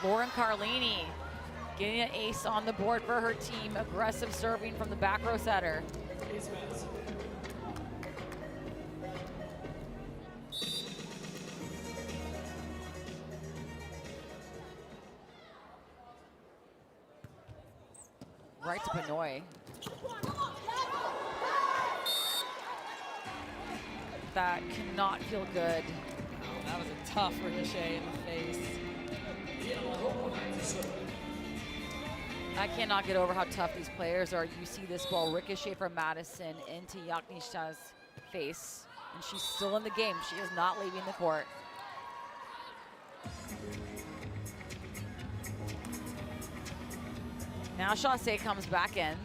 Lauren Carlini getting an ace on the board for her team. Aggressive serving from the back row setter. Right to Pinoy. That cannot feel good. Oh, that was a tough ricochet in the face. I cannot get over how tough these players are. You see this ball ricochet from Madison into Yaknisha's face, and she's still in the game. She is not leaving the court. Now Chaussee comes back in,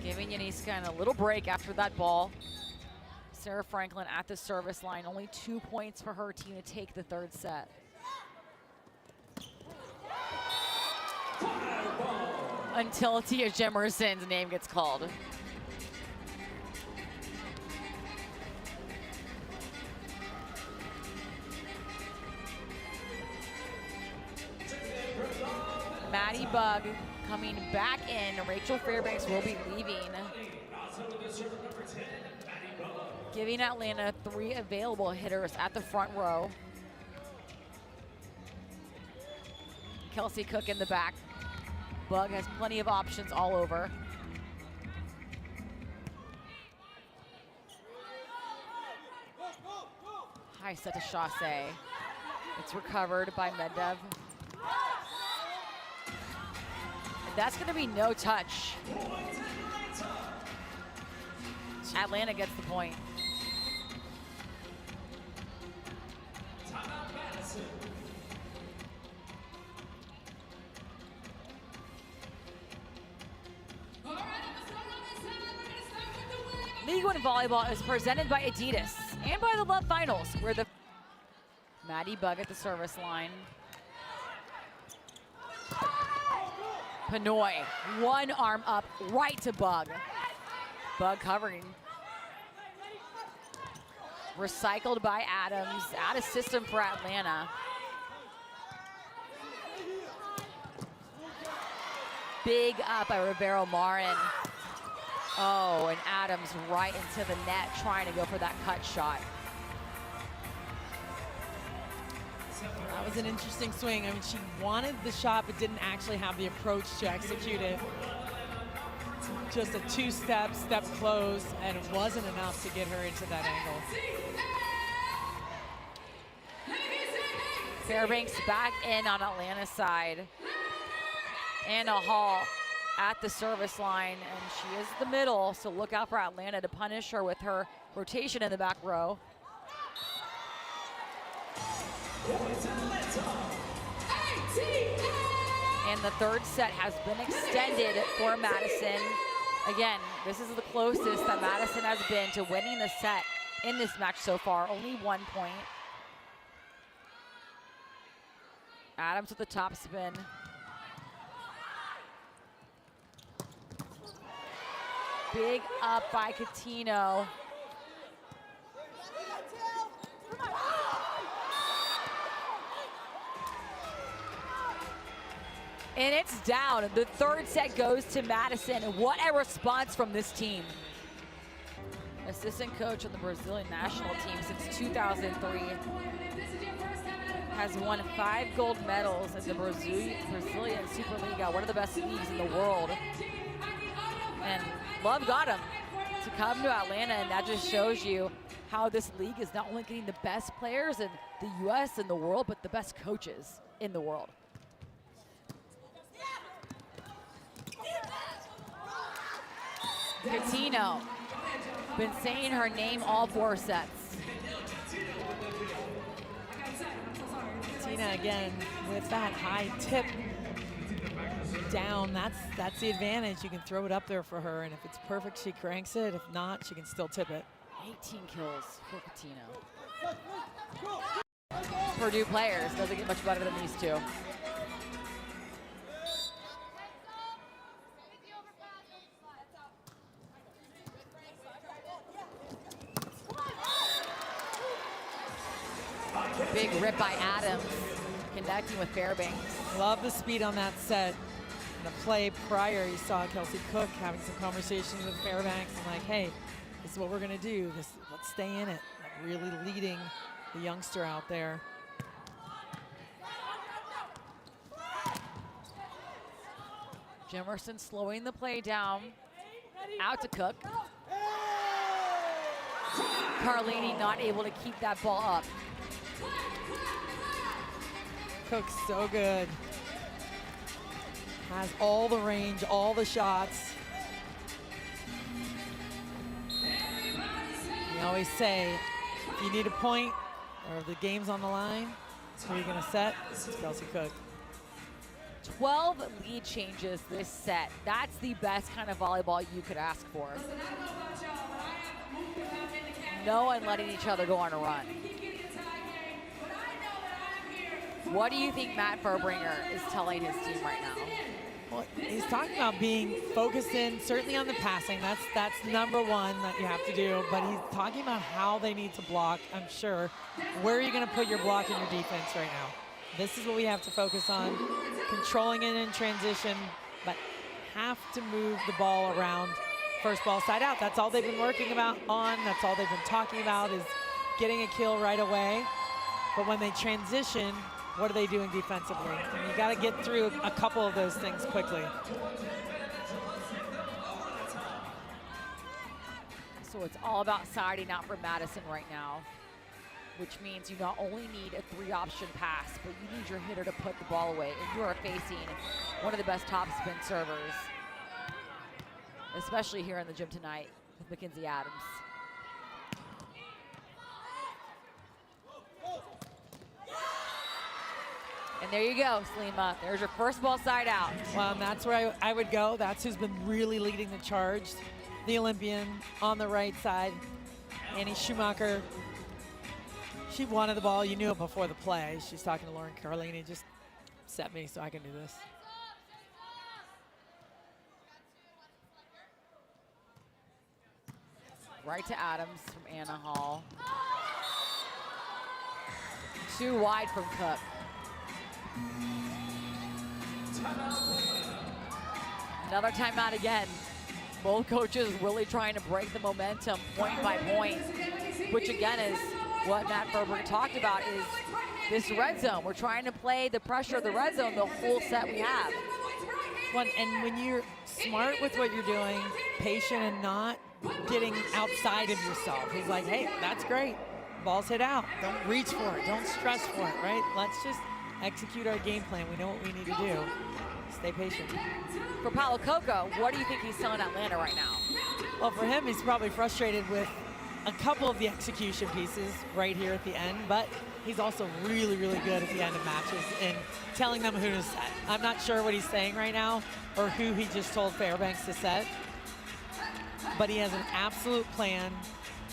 giving Yaniska a little break after that ball. Sarah Franklin at the service line, only 2 points for her team to take the third set. Until Tia Jemerson's name gets called. Maddie Bug coming back in. Rachel Fairbanks will be leaving. Giving Atlanta 3 available hitters at the front row. Kelsey Cook in the back. Bug has plenty of options all over. High set to Chaussee. It's recovered by Medvedev. And that's going to be no touch. Atlanta gets the point. League One Volleyball is presented by Adidas and by the Love Finals, where the Maddie Bug at the service line. Pinoy, one arm up, right to Bug. Bug covering. Recycled by Adams, out of system for Atlanta. Big up by Rivero Marin. Oh, and Adams right into the net, trying to go for that cut shot. That was an interesting swing. I mean, she wanted the shot, but didn't actually have the approach to execute it. Just a two-step, step close, and it wasn't enough to get her into that angle. Fairbanks back in on Atlanta's side. Anna Hall at the service line, and she is the middle, so look out for Atlanta to punish her with her rotation in the back row. And the third set has been extended for Madison. Again, this is the closest that Madison has been to winning the set in this match so far, only 1 point. Adams with the top spin. Big up by Coutinho. And it's down. The third set goes to Madison. And what a response from this team. Assistant coach of the Brazilian national team since 2003. Has won 5 gold medals in the Brazilian Superliga, one of the best leagues in the world. And love got him to come to Atlanta, and that just shows you how this league is not only getting the best players in the US and the world, but the best coaches in the world. Coutinho, been saying her name all 4 sets. Tina again with that high tip down. That's the advantage. You can throw it up there for her, and if it's perfect, she cranks it. If not, she can still tip it. 18 kills for Coutinho. Purdue players, doesn't get much better than these two. Big rip by Adams. connecting with Fairbanks. Love the speed on that set. In the play prior, you saw Kelsey Cook having some conversations with Fairbanks and like, hey, this is what we're gonna do. Let's stay in it. Like really leading the youngster out there. Jimerson slowing the play down. Out to Cook. Carlini not able to keep that ball up. Cook's so good. Has all the range, all the shots. We always say, if you need a point or if the game's on the line, who are you gonna set? It's Kelsey Cook. 12 lead changes this set. That's the best kind of volleyball you could ask for. No one letting each other go on a run. What do you think Matt Furbringer is telling his team right now? Well, he's talking about being focused in, certainly on the passing. That's number one that you have to do. But he's talking about how they need to block, I'm sure. Where are you going to put your block in your defense right now? This is what we have to focus on. Controlling it in transition, but have to move the ball around first ball side out. That's all they've been working on. That's all they've been talking about is getting a kill right away. But when they transition, what are they doing defensively? And you got to get through a couple of those things quickly. So it's all about siding out for Madison right now, which means you not only need a 3-option pass, but you need your hitter to put the ball away. And you are facing one of the best top spin servers, especially here in the gym tonight with Mackenzie Adams. And there you go, Salima. There's your first ball side out. Well, and that's where I would go. That's who's been really leading the charge. The Olympian on the right side, Annie Schumacher. She wanted the ball. You knew it before the play. She's talking to Lauren Carlini. Just set me so I can do this. Right to Adams from Anna Hall. Too wide from Cook. Another timeout again. Both coaches really trying to break the momentum point by point, which again is what Matt Furbringer talked about, is this red zone. We're trying to play the pressure of the red zone the whole set we have. And when you're smart with what you're doing, patient and not getting outside of yourself. He's like, hey, that's great. Ball's hit out. Don't reach for it. Don't stress for it, right? Let's just execute our game plan. We know what we need to do. Stay patient. For Paulo Coco, what do you think he's telling Atlanta right now? Well, for him, he's probably frustrated with a couple of the execution pieces right here at the end, but he's also really, really good at the end of matches in telling them who to set. I'm not sure what he's saying right now or who he just told Fairbanks to set, but he has an absolute plan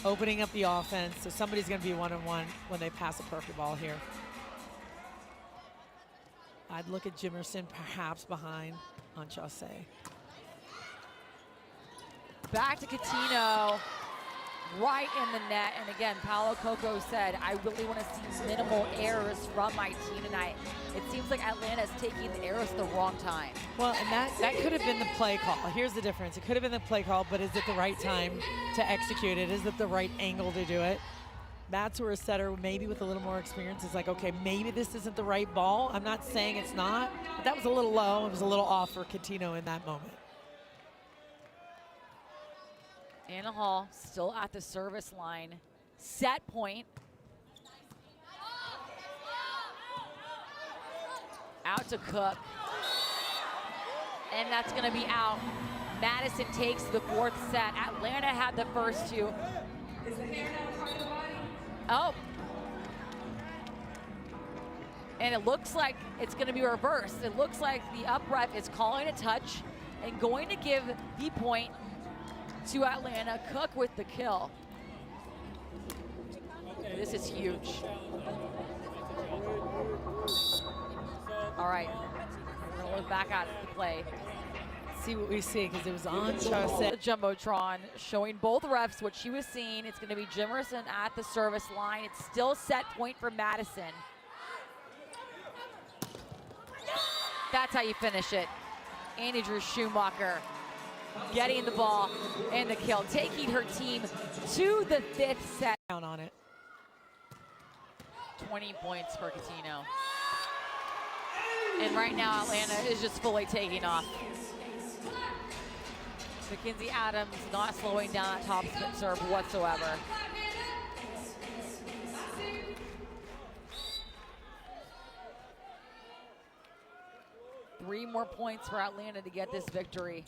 opening up the offense, so somebody's going to be one-on-one when they pass a perfect ball here. I'd look at Jimerson perhaps behind on Chaussee. Back to Coutinho, right in the net. And again, Paulo Coco said, I really want to see minimal errors from my team tonight. It seems like Atlanta's taking the errors at the wrong time. Well, and that could have been the play call. Here's the difference. It could have been the play call, but is it the right time to execute it? Is it the right angle to do it? That's where a setter, maybe with a little more experience, is like, okay, maybe this isn't the right ball. I'm not saying it's not, but that was a little low. It was a little off for Coutinho in that moment. Anna Hall still at the service line. Set point. Out to Cook. And that's gonna be out. Madison takes the fourth set. Atlanta had the first two. Oh. And it looks like it's gonna be reversed. It looks like the up ref is calling a touch and going to give the point to Atlanta. Cook with the kill. This is huge. All right, we're gonna look back at the play. See what we see, because it was on Chaussee. The Jumbotron showing both refs what she was seeing. It's gonna be Jimerson at the service line. It's still set point for Madison. That's how you finish it. Annie Drew Schumacher getting the ball and the kill, taking her team to the 5th set. Down on it. 20 points for Coutinho. And right now Atlanta is just fully taking off. Mackenzie Adams not slowing down that top spin serve whatsoever. Three more points for Atlanta to get this victory.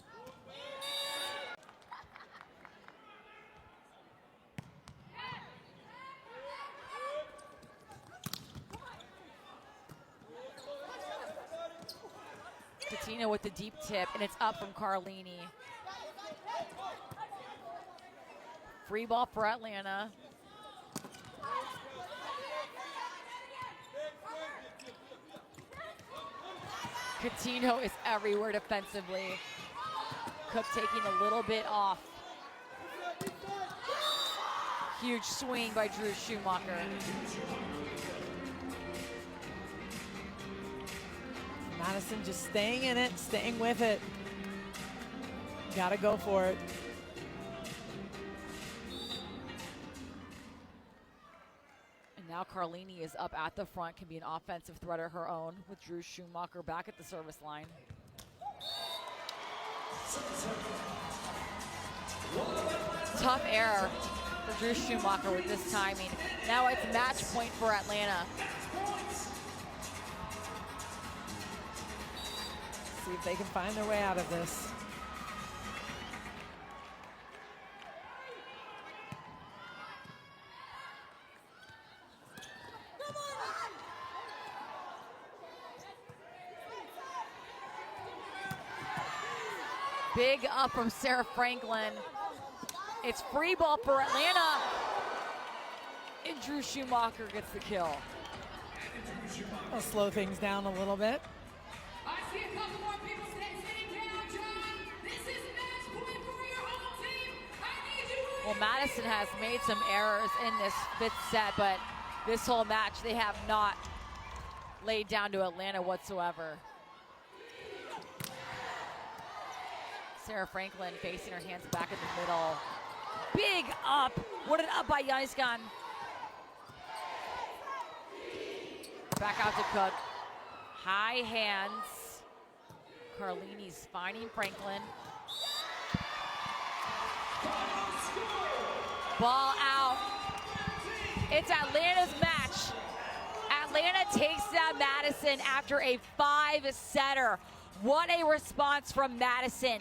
Coutinho with the deep tip, and it's up from Carlini. Free ball for Atlanta. Coutinho is everywhere defensively. Cook taking a little bit off. Huge swing by Drew Schumacher. Madison just staying in it, staying with it. Gotta go for it. And now Carlini is up at the front, can be an offensive threat of her own with Drew Schumacher back at the service line. Tough error for Drew Schumacher with this timing. Now it's match point for Atlanta. See if they can find their way out of this. Big up from Sarah Franklin. It's free ball for Atlanta. And Drew Schumacher gets the kill. I'll slow things down a little bit. I see a couple more people sitting down, John. This is match point for your home team. I need you. Well, Madison has made some errors in this 5th set, but this whole match they have not laid down to Atlanta whatsoever. Sarah Franklin facing her hands back in the middle. Big up. What an up by Yaiskan. Back out to Cook. High hands. Carlini's finding Franklin. Ball out. It's Atlanta's match. Atlanta takes down Madison after a 5-setter. What a response from Madison.